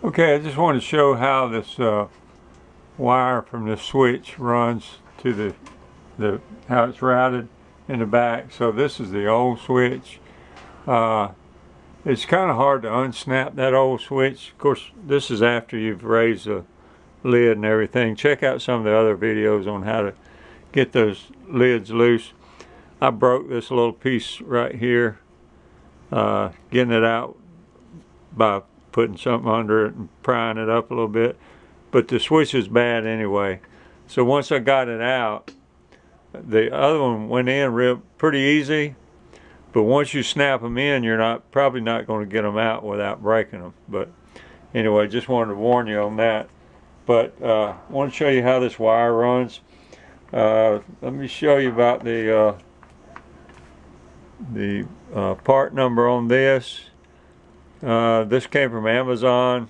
Okay, I just want to show how this wire from the switch runs to the how it's routed in the back. So this is the old switch. It's kind of hard to unsnap that old switch. Of course, this is after you've raised the lid and everything. Check out some of the other videos on how to get those lids loose. I broke this little piece right here, getting it out by putting something under it and prying it up a little bit. But the switch is bad anyway. So once I got it out, the other one went in pretty easy. But once you snap them in, you're probably not going to get them out without breaking them. But anyway, just wanted to warn you on that. But I want to show you how this wire runs. Let me show you about the part number on this. This came from Amazon.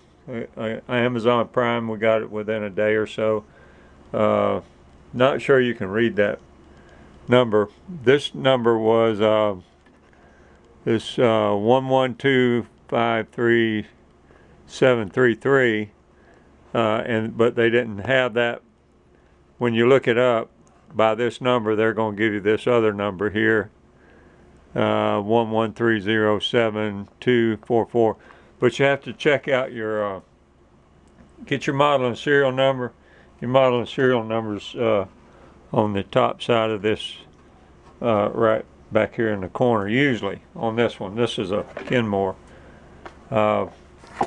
Amazon Prime. We got it within a day or so. Not sure you can read that number. This number was this 112533733, but they didn't have that. When you look it up by this number, they're going to give you this other number here, 113072244. But you have to check out your get your model and serial number. Your model and serial numbers on the top side of this, right back here in the corner. Usually on this one. This is a Kenmore. But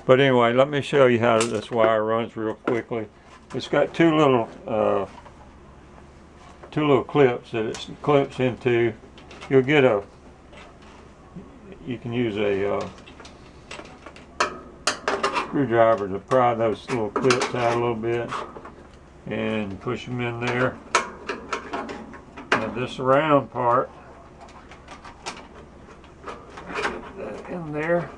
anyway, let me show you how this wire runs real quickly. It's got two little clips that it clips into. You can use a screwdriver to pry those little clips out a little bit and push them in there. And this round part, get that in there.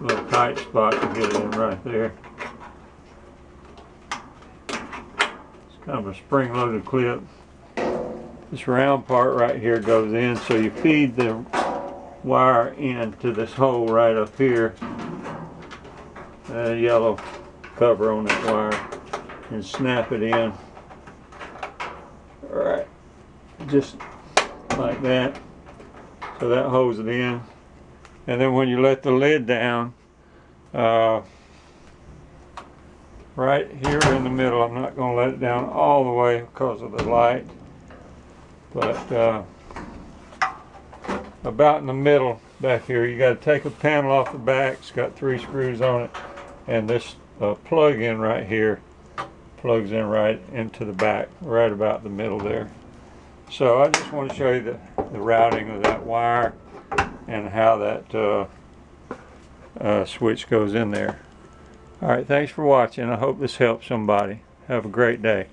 Little tight spot to get it in right there. It's kind of a spring-loaded clip. This round part right here goes in, so you feed the wire into this hole right up here. A yellow cover on that wire, and snap it in. Alright, just like that. So that holds it in. And then when you let the lid down, right here in the middle, I'm not going to let it down all the way because of the light, but about in the middle back here, you got to take a panel off the back. It's got 3 screws on it, and this plug-in right here plugs in right into the back, right about the middle there. So I just want to show you the routing of that wire and how that switch goes in there. Alright, thanks for watching. I hope this helps somebody. Have a great day.